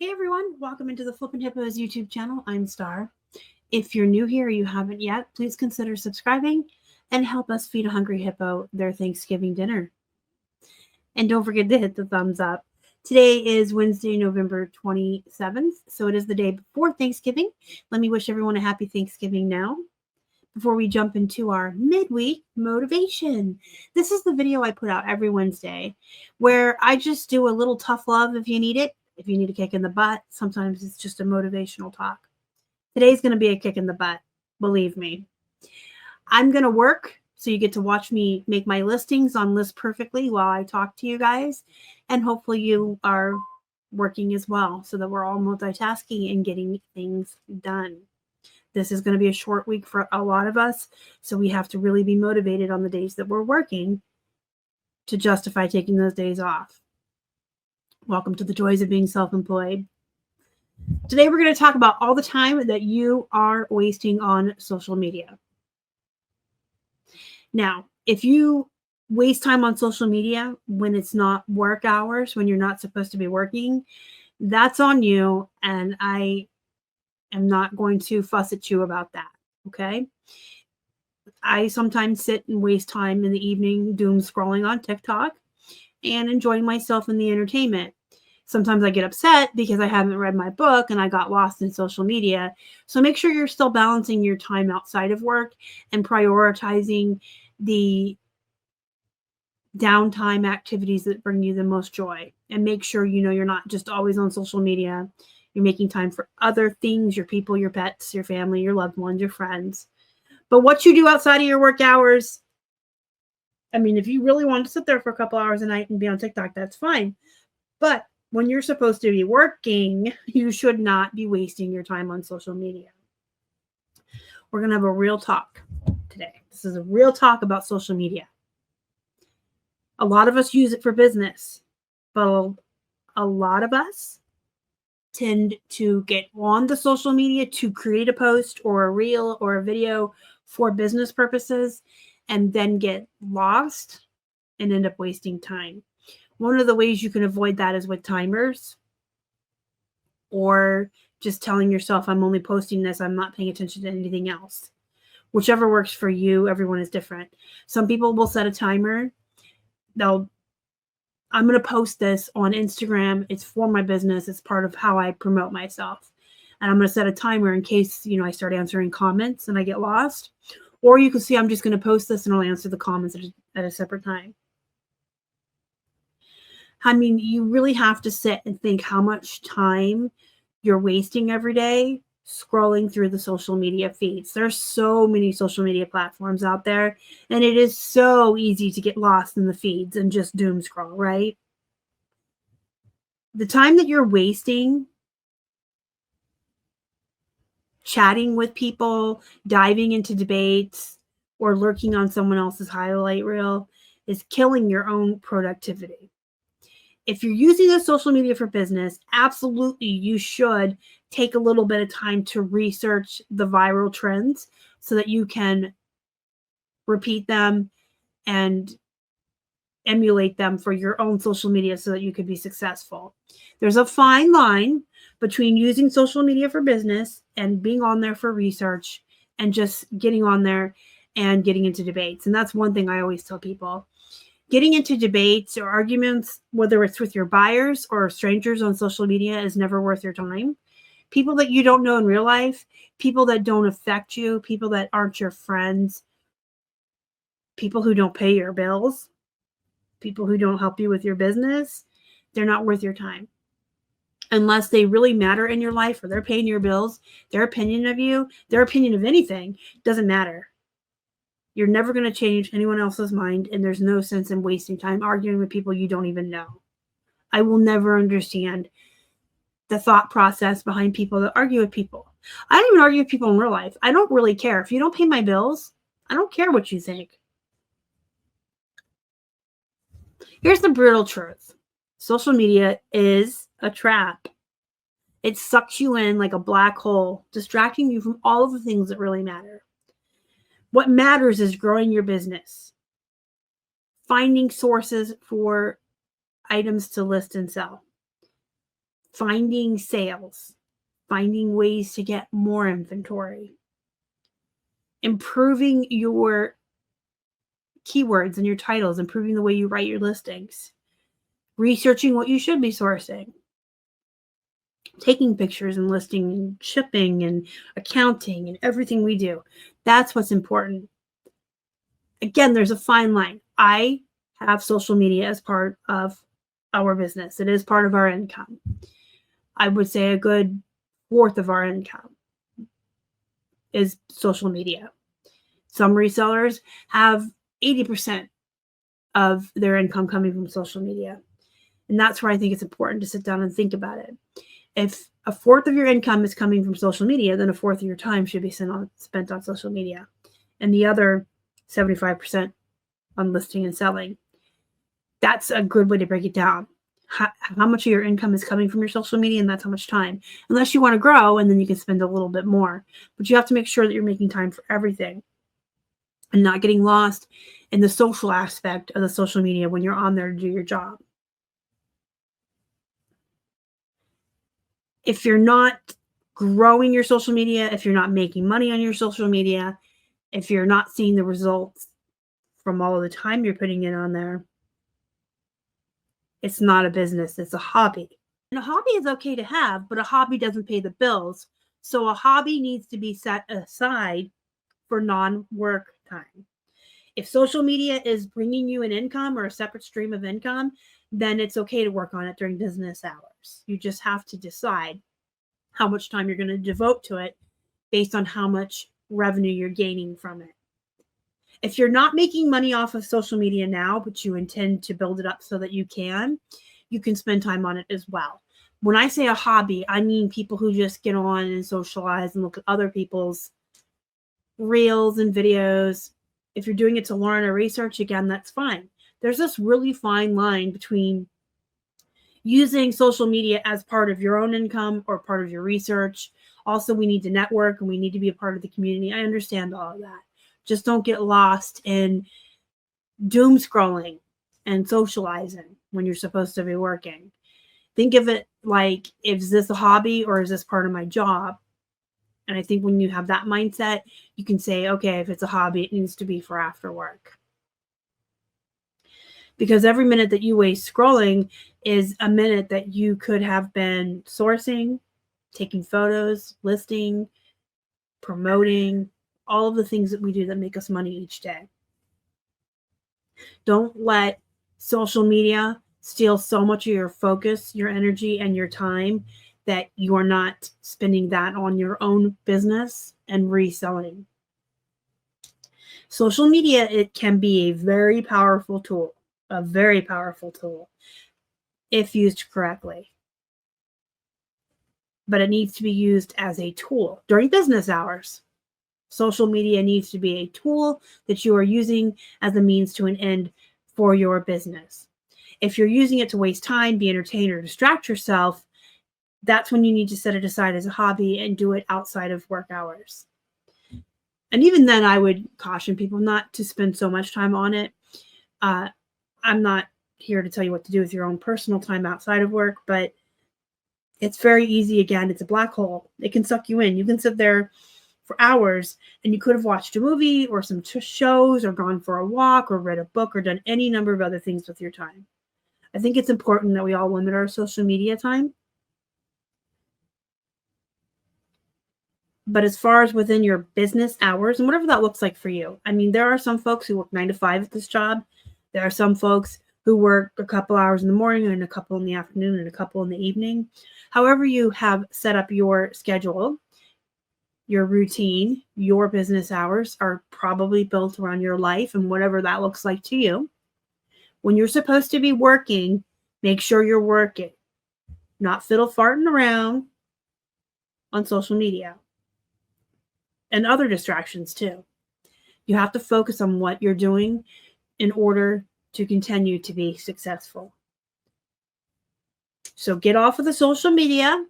Hey everyone, welcome into the Flippin' Hippos YouTube channel. I'm Star. If you're new here or you haven't yet, please consider subscribing and help us feed a hungry hippo their Thanksgiving dinner. And don't forget to hit the thumbs up. Today is Wednesday, November 27th, so it is the day before Thanksgiving. Let me wish everyone a happy Thanksgiving now. Before we jump into our midweek motivation. This is the video I put out every Wednesday where I just do a little tough love if you need it. If you need a kick in the butt, sometimes it's just a motivational talk. Today's going to be a kick in the butt, believe me. I'm going to work, so you get to watch me make my listings on List Perfectly while I talk to you guys. And hopefully you are working as well so that we're all multitasking and getting things done. This is going to be a short week for a lot of us, so we have to really be motivated on the days that we're working to justify taking those days off. Welcome to the joys of being self-employed. Today we're going to talk about all the time that you are wasting on social media. Now, if you waste time on social media when it's not work hours, when you're not supposed to be working, that's on you, and I am not going to fuss at you about that, okay? I sometimes sit and waste time in the evening doom scrolling on TikTok and enjoying myself in the entertainment. Sometimes I get upset because I haven't read my book and I got lost in social media. So make sure you're still balancing your time outside of work and prioritizing the downtime activities that bring you the most joy. And make sure you're not just always on social media. You're making time for other things, your people, your pets, your family, your loved ones, your friends. But what you do outside of your work hours, I mean, if you really want to sit there for a couple hours a night and be on TikTok, that's fine. But when you're supposed to be working, you should not be wasting your time on social media. We're going to have a real talk today. This is a real talk about social media. A lot of us use it for business, but a lot of us tend to get on the social media to create a post or a reel or a video for business purposes and then get lost and end up wasting time. One of the ways you can avoid that is with timers or just telling yourself, I'm only posting this, I'm not paying attention to anything else. Whichever works for you, everyone is different. Some people will set a timer. I'm going to post this on Instagram. It's for my business. It's part of how I promote myself. And I'm going to set a timer in case, I start answering comments and I get lost. Or you can see I'm just going to post this and I'll answer the comments at a separate time. I mean, you really have to sit and think how much time you're wasting every day scrolling through the social media feeds. There's so many social media platforms out there, and it is so easy to get lost in the feeds and just doom scroll, right? The time that you're wasting chatting with people, diving into debates, or lurking on someone else's highlight reel is killing your own productivity. If you're using the social media for business, absolutely you should take a little bit of time to research the viral trends so that you can repeat them and emulate them for your own social media so that you could be successful. There's a fine line between using social media for business and being on there for research and just getting on there and getting into debates. And that's one thing I always tell people. Getting into debates or arguments, whether it's with your buyers or strangers on social media, is never worth your time. People that you don't know in real life, people that don't affect you, people that aren't your friends, people who don't pay your bills, people who don't help you with your business, they're not worth your time. Unless they really matter in your life or they're paying your bills, their opinion of you, their opinion of anything doesn't matter. You're never going to change anyone else's mind, and there's no sense in wasting time arguing with people you don't even know. I will never understand the thought process behind people that argue with people. I don't even argue with people in real life. I don't really care. If you don't pay my bills, I don't care what you think. Here's the brutal truth. Social media is a trap. It sucks you in like a black hole, distracting you from all of the things that really matter. What matters is growing your business, finding sources for items to list and sell, finding sales, finding ways to get more inventory, improving your keywords and your titles, improving the way you write your listings, researching what you should be sourcing, taking pictures and listing and shipping and accounting and everything we do. That's what's important. Again, there's a fine line. I have social media as part of our business. It is part of our income. I would say a good fourth of our income is social media. Some resellers have 80% of their income coming from social media. And that's where I think it's important to sit down and think about it. If a fourth of your income is coming from social media, then a fourth of your time should be spent on social media. And the other 75% on listing and selling. That's a good way to break it down. How much of your income is coming from your social media, and that's how much time. Unless you want to grow, and then you can spend a little bit more. But you have to make sure that you're making time for everything and not getting lost in the social aspect of the social media when you're on there to do your job. If you're not growing your social media, if you're not making money on your social media, if you're not seeing the results from all of the time you're putting in on there, it's not a business, it's a hobby. And a hobby is okay to have, but a hobby doesn't pay the bills. So a hobby needs to be set aside for non-work time. If social media is bringing you an income or a separate stream of income, then it's okay to work on it during business hours. You just have to decide how much time you're going to devote to it based on how much revenue you're gaining from it. If you're not making money off of social media now, but you intend to build it up so that you can spend time on it as well. When I say a hobby, I mean people who just get on and socialize and look at other people's reels and videos. If you're doing it to learn or research, again, that's fine. There's this really fine line between using social media as part of your own income or part of your research. Also, we need to network and we need to be a part of the community. I understand all of that. Just don't get lost in doom scrolling and socializing when you're supposed to be working. Think of it like, is this a hobby or is this part of my job? And I think when you have that mindset, you can say, okay, if it's a hobby, it needs to be for after work. Because every minute that you waste scrolling is a minute that you could have been sourcing, taking photos, listing, promoting, all of the things that we do that make us money each day. Don't let social media steal so much of your focus, your energy, and your time that you are not spending that on your own business and reselling. Social media, it can be a very powerful tool, if used correctly. But it needs to be used as a tool during business hours. Social media needs to be a tool that you are using as a means to an end for your business. If you're using it to waste time, be entertained, or distract yourself, that's when you need to set it aside as a hobby and do it outside of work hours. And even then, I would caution people not to spend so much time on it. I'm not here to tell you what to do with your own personal time outside of work, but it's very easy. Again, it's a black hole. It can suck you in. You can sit there for hours and you could have watched a movie or some shows or gone for a walk or read a book or done any number of other things with your time. I think it's important that we all limit our social media time. But as far as within your business hours and whatever that looks like for you, I mean, there are some folks who work 9 to 5 at this job. There are some folks who work a couple hours in the morning and a couple in the afternoon and a couple in the evening. However you have set up your schedule, your routine, your business hours are probably built around your life and whatever that looks like to you. When you're supposed to be working, make sure you're working, not fiddle farting around on social media and other distractions too. You have to focus on what you're doing in order to continue to be successful. So get off of the social media,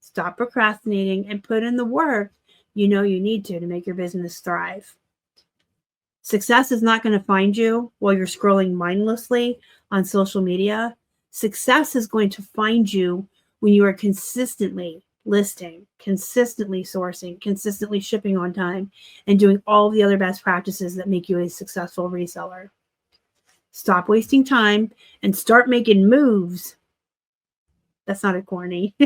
stop procrastinating, and put in the work you know you need to make your business thrive. Success is not going to find you while you're scrolling mindlessly on social media. Success is going to find you when you are consistently listing, consistently sourcing, consistently shipping on time, and doing all the other best practices that make you a successful reseller. Stop wasting time and start making moves. That sounded corny.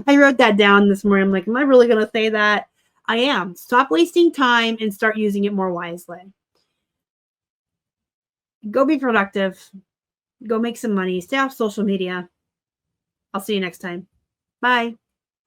I wrote that down this morning. I'm like, am I really going to say that? I am. Stop wasting time and start using it more wisely. Go be productive. Go make some money. Stay off social media. I'll see you next time. Bye.